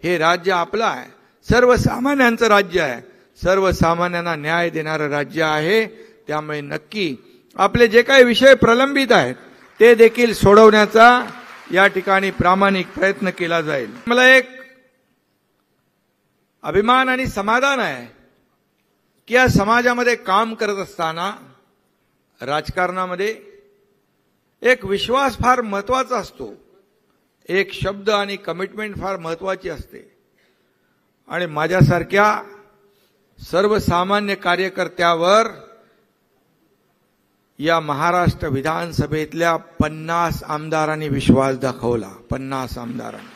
हे राज्य आपलं आहे, सर्वसामान्यांचं राज्य आहे, सर्वसामान्यांना न्याय देणारं राज्य आहे. त्यामुळे नक्की आपले जे काही विषय प्रलंबित आहेत ते देखील सोडवण्याचा या ठिकाणी प्रामाणिक प्रयत्न केला जाईल. मला एक अभिमान आणि समाधान आहे की या समाजामध्ये काम करत असताना राजकारणामध्ये एक विश्वास फार महत्वाचा असतो, एक शब्द आणि कमिटमेंट फार महत्वाची असते. आणि माझ्यासारख्या सर्वसामान्य कार्यकर्त्यावर या महाराष्ट्र विधानसभेतल्या 50 आमदारांनी विश्वास दाखवला. 50 आमदारांनी,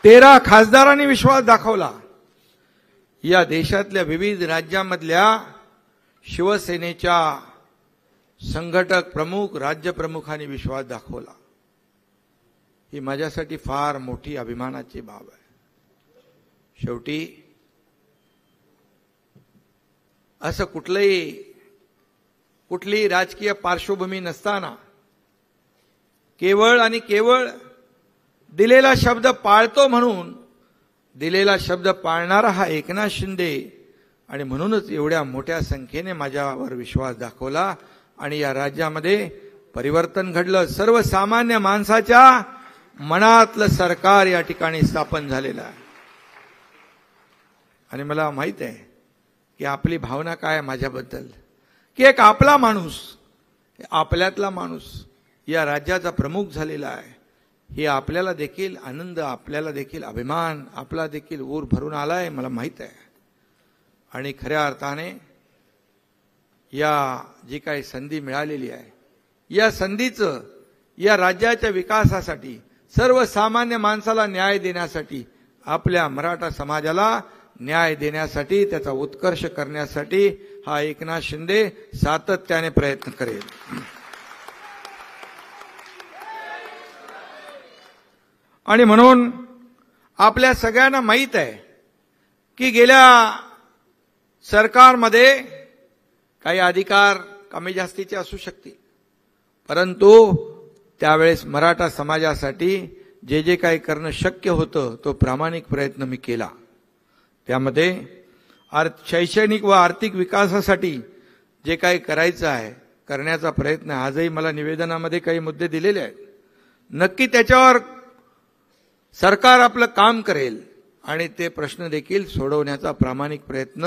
13 खासदारांनी विश्वास दाखवला. या देशातल्या विविध राज्यांमधल्या शिवसेनेच्या संघटक प्रमुख, राज्य प्रमुखांनी विश्वास दाखवला. ही माझ्यासाठी फार मोठी अभिमानाची बाब आहे. शेवटी असं कुठलीही राजकीय पार्श्वभूमी नसताना केवळ आणि केवळ दिलेला शब्द पाळतो म्हणून, दिलेला शब्द पाळणारा हा एकनाथ शिंदे, आणि म्हणूनच एवढ्या मोठ्या संख्येने माझ्यावर विश्वास दाखवला आणि या राज्यामध्ये परिवर्तन घडलं. सर्वसामान्य माणसाच्या मनातलं सरकार या ठिकाणी स्थापन झालेलं आहे. आणि मला माहित आहे की आपली भावना काय आहे माझ्याबद्दल, की एक आपला माणूस, आपल्यातला माणूस या राज्याचा प्रमुख झालेला आहे. हे आपल्याला देखील आनंद, आपल्याला देखील अभिमान, आपला देखील ऊर भरून आलाय, मला माहित आहे. आणि खऱ्या अर्थाने या जी काही संधी मिळालेली आहे, या संधीचं या राज्याच्या विकासासाठी, सर्वसामान्य माणसाला न्याय देण्यासाठी, आपल्या मराठा समाजाला न्याय देण्यासाठी, त्याचा उत्कर्ष करण्यासाठी हा एकनाथ शिंदे सातत्याने प्रयत्न करेल. आणि म्हणून आपल्या सगळ्यांना माहीत आहे की गेल्या सरकारमध्ये काही अधिकार कमी जास्तीचे असू शकतील, परंतु त्यावेळेस मराठा समाजासाठी जे जे काही करणं शक्य होतं तो प्रामाणिक प्रयत्न मी केला. त्यामध्ये शैक्षणिक व आर्थिक विकासासाठी जे काही करायचं आहे करण्याचा प्रयत्न, आजही मला निवेदनामध्ये काही मुद्दे दिलेले आहेत. नक्की त्याच्यावर सरकार आपलं काम करेल आणि ते प्रश्न देखील सोडवण्याचा प्रामाणिक प्रयत्न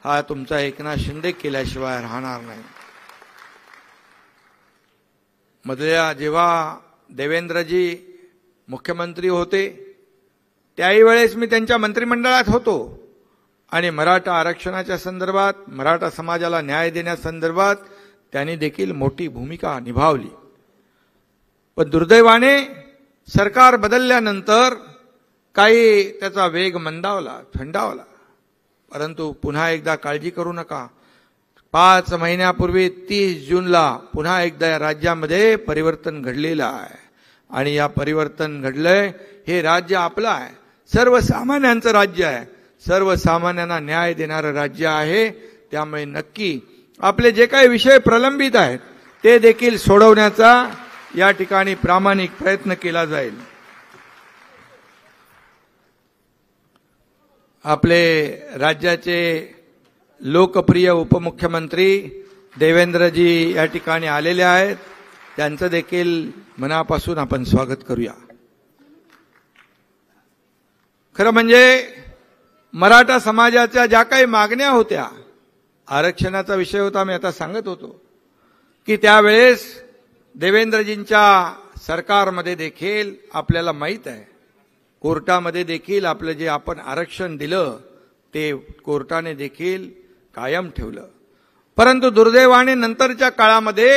हा तुमचा एकनाथ शिंदे केल्याशिवाय राहणार नाही. मधल्या जेव्हा देवेंद्रजी मुख्यमंत्री होते त्याही वेळेस मी त्यांच्या मंत्रिमंडळात होतो आणि मराठा आरक्षणाच्या संदर्भात, मराठा समाजाला न्याय देण्यासंदर्भात त्यांनी देखील मोठी भूमिका निभावली. पण दुर्दैवाने सरकार बदलल्यानंतर काही त्याचा वेग मंदावला, थंडावला. परंतु पुन्हा एकदा काळजी करू नका, 5 महिन्यापूर्वी 30 जूनला पुन्हा एकदा या राज्यामध्ये परिवर्तन घडलेलं आहे. आणि या परिवर्तन घडलंय, हे राज्य आपलं आहे, सर्वसामान्यांचं राज्य आहे, सर्वसामान्यांना न्याय देणारं राज्य आहे. त्यामुळे नक्की आपले जे काही विषय प्रलंबित आहेत ते देखील सोडवण्याचा या ठिकाणी प्रामाणिक प्रयत्न केला जाईल. आपले राज्याचे लोकप्रिय उपमुख्यमंत्री देवेंद्रजी या ठिकाणी आलेले आहेत, त्यांचं देखील मनापासून आपण स्वागत करूया. खरं म्हणजे मराठा समाजाच्या ज्या काही मागण्या होत्या, आरक्षणाचा विषय होता, मी आता सांगत होतो की त्यावेळेस देवेंद्रजींच्या सरकारमध्ये देखील आपल्याला माहीत आहे, कोर्टामध्ये देखील आपलं जे आपण आरक्षण दिलं ते कोर्टाने देखील कायम ठेवलं. परंतु दुर्दैवाने नंतरच्या काळामध्ये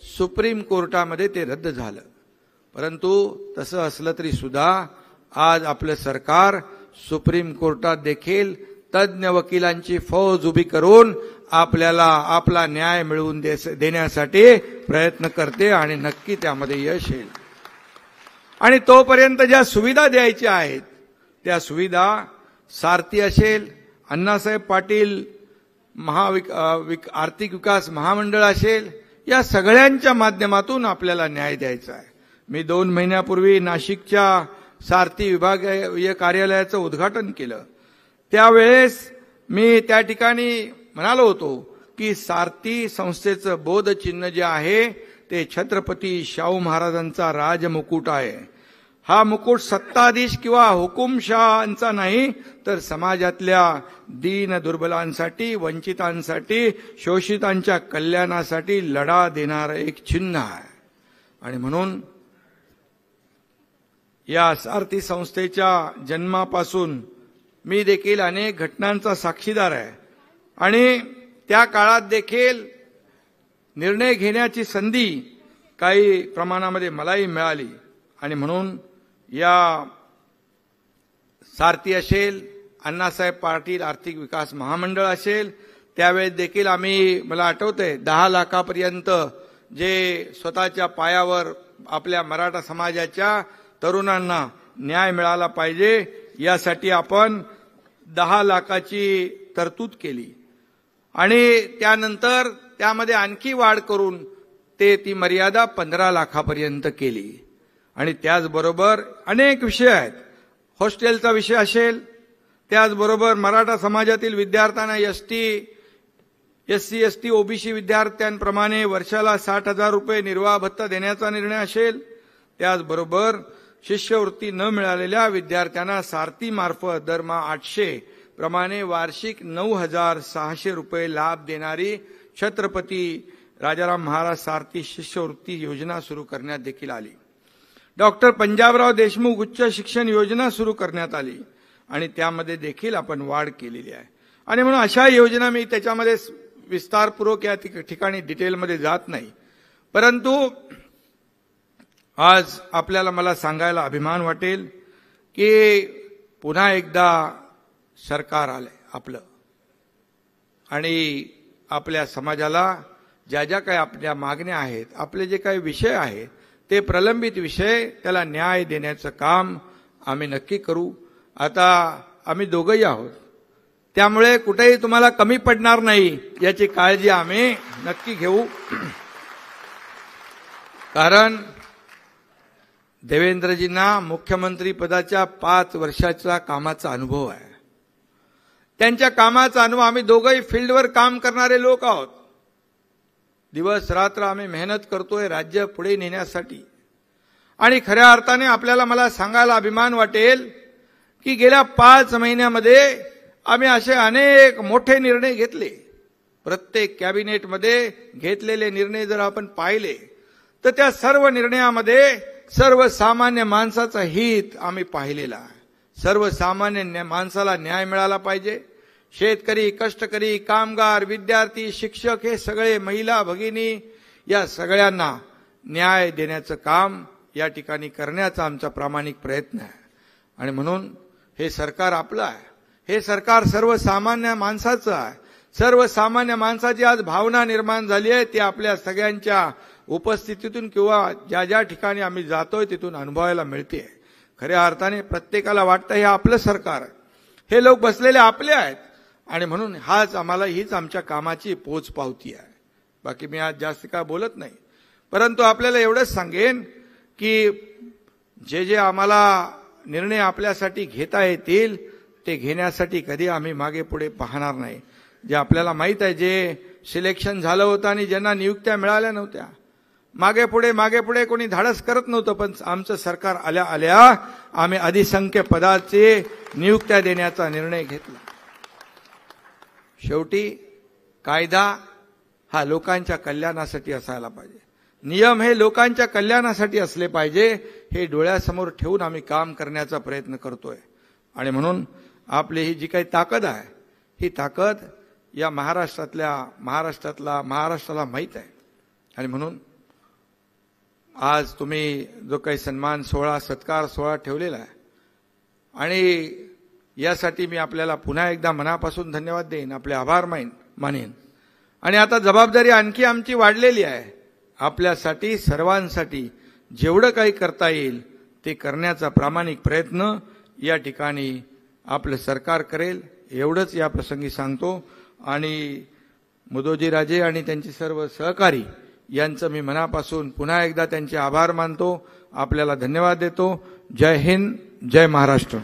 सुप्रीम कोर्टामध्ये ते रद्द झालं. परंतु तसं असलं तरी सुद्धा आज आपलं सरकार सुप्रीम कोर्टात देखील तज्ञ वकिलांची फौज उभी करून आपल्याला आपला न्याय मिळवून देण्यासाठी प्रयत्न करते आणि नक्की त्यामध्ये यश येईल. आणि तोपर्यंत ज्या सुविधा द्यायच्या आहेत त्या सुविधा सारथी असेल, अण्णासाहेब पाटील आर्थिक विकास महामंडळ असेल, या सगळ्यांच्या माध्यमातून आपल्याला न्याय द्यायचा आहे. मी 2 महिन्यापूर्वी नाशिकच्या सारथी विभागीय कार्यालयाचं उद्घाटन केलं। त्यावेळेस मी त्या ठिकाणी म्हणालो होतो की सारथी संस्थेचं बोधचिन्ह जे आहे ते छत्रपती शाहू महाराजांचा राजमुकुट आहे। हा मुकुट सत्ताधीश किंवा हुकुमशहांचा नाही, तर समाजातल्या दीन दुर्बलांसाठी, वंचितांसाठी, शोषितांच्या कल्याणासाठी लढा देणारं एक चिन्ह आहे। आणि म्हणून या सारथी संस्थेच्या जन्मापासून मी देखील अनेक घटनांचा साक्षीदार आहे आणि त्या काळात देखील निर्णय घेण्याची संधी काही प्रमाणामध्ये मलाही मिळाली। आणि म्हणून या सारथी असेल, अण्णासाहेब पाटील आर्थिक विकास महामंडळ असेल, त्यावेळेस देखील मला आठवतंय 10 लाखापर्यंत जे स्वतःच्या पायावर आपल्या मराठा समाजाच्या तरुणांना न्याय मिळाला पाहिजे यासाठी आपण 10 लाखाची तरतूद केली आणि त्यानंतर त्यामध्ये आणखी वाढ करून ती मर्यादा 15 लाखापर्यंत केली। आणि त्याचबरोबर अनेक विषय आहेत, हॉस्टेलचा विषय असेल, त्याचबरोबर मराठा समाजातील विद्यार्थ्यांना SC ST OBC विद्यार्थ्यांप्रमाणे वर्षाला 60,000 रुपये निर्वाह भत्ता देण्याचा निर्णय असेल, त्याचबरोबर शिष्यवृत्ती न मिळालेल्या विद्यार्थ्यांना सारथी मार्फत दरमहा 800 प्रमाणे वार्षिक 9,600 रुपये लाभ देणारी छत्रपती राजाराम महाराज सारथी शिष्यवृत्ती योजना सुरू करण्यात देखील आली। डॉक्टर पंजाबराव देशमुख उच्च शिक्षण योजना सुरू करण्यात आली आणि त्यामध्ये देखील आपण वाढ केलेली आहे। आणि म्हणून अशा योजना मी त्याच्यामध्ये विस्तारपूर्वक या ठिकाणी डिटेलमध्ये जात नाही, परंतु आज मला सांगायला अभिमान वाटेल की पुन्हा एकदा सरकार आलंय आपलं आणि आपल्या समाजाला ज्या ज्या काही आपल्या मागण्या आहेत, आपले जे काही विषय आहेत, ते प्रलंबित विषय त्याला न्याय देण्याचं काम आम्ही नक्की करू। आता आम्ही दोघंही आहोत, त्यामुळे कुठेही तुम्हाला कमी पडणार नाही याची काळजी आम्ही नक्की घेऊ। कारण देवेंद्रजींना मुख्यमंत्री पदाच्या 5 वर्षाचा कामाचा अनुभव आहे। त्यांच्या कामाचा अनुभव, आम्ही दोघंही फील्डवर काम करणारे लोक आहोत, दिवस रात्र आम्ही मेहनत करतोय राज्य पुढे नेण्यासाठी। आणि खऱ्या अर्थाने मला सांगायला अभिमान वाटेल की गेल्या 5 महिन्यामध्ये आम्ही असे अनेक मोठे निर्णय घेतले। प्रत्येक कॅबिनेटमध्ये घेतलेले निर्णय जर आपण पाहिले तर त्या सर्व निर्णयामध्ये सर्वसामान्य माणसाचं हित आम्ही पाहिलेलं आहे। सर्वसामान्य माणसाला न्याय मिळाला पाहिजे। शेतकरी, कष्टकरी, कामगार, विद्यार्थी, शिक्षक हे सगळे, महिला भगिनी, या सगळ्यांना न्याय देण्याचं काम या ठिकाणी करण्याचा आमचा प्रामाणिक प्रयत्न आहे। आणि म्हणून हे सरकार आपलं आहे, हे सरकार सर्वसामान्य माणसाचं आहे। सर्वसामान्य माणसाची आज भावना निर्माण झाली आहे, ती आपल्या सगळ्यांच्या उपस्थितीतून किंवा ज्या ज्या ठिकाणी आम्ही जातोय तिथून अनुभवायला मिळते। खऱ्या अर्थाने प्रत्येकाला वाटतं हे आपलं सरकार आहे, हे लोक बसलेले आपले आहेत आणि म्हणून हीच आमच्या कामाची पोचपावती आहे। बाकी मी आज जास्त काय बोलत नाही, परंतु आपल्याला एवढंच सांगेन की जे आम्हाला निर्णय आपल्यासाठी घेता येतील ते घेण्यासाठी कधी आम्ही मागे पुढे पाहणार नाही। जे आपल्याला माहित आहे, जे सिलेक्शन झालं होतं आणि ज्यांना नियुक्त्या मिळाल्या नव्हत्या, मागे पुढे कोणी धाडस करत नव्हतं, पण आमचं सरकार आल्या आम्ही अधिसंख्य पदाचे नियुक्त्या देण्याचा निर्णय घेतला। शेवटी कायदा हा लोकांच्या कल्याणासाठी असायला पाहिजे, नियम हे लोकांच्या कल्याणासाठी असले पाहिजे, हे डोळ्यासमोर ठेवून आम्ही काम करण्याचा प्रयत्न करतोय। आणि म्हणून आपली ही जी काही ताकद आहे, ही ताकद या महाराष्ट्राला माहीत आहे। आणि म्हणून आज तुम्ही जो काही सन्मान सोहळा, सत्कार सोहळा ठेवलेला आहे, आणि यासाठी मी आपल्याला पुन्हा एकदा मनापासून धन्यवाद देईन, आपले आभार मानेन। आणि आता जबाबदारी आणखी आमची वाढलेली आहे, आपल्यासाठी सर्वांसाठी जेवढं काही करता येईल ते करण्याचा प्रामाणिक प्रयत्न या ठिकाणी आपलं सरकार करेल, एवढंच या प्रसंगी सांगतो। आणि मुदोजी राजे आणि त्यांचे सर्व सहकारी यांचं मी मनापासून पुन्हा एकदा त्यांचे आभार मानतो, आपल्याला धन्यवाद देतो। जय हिंद, जय महाराष्ट्र.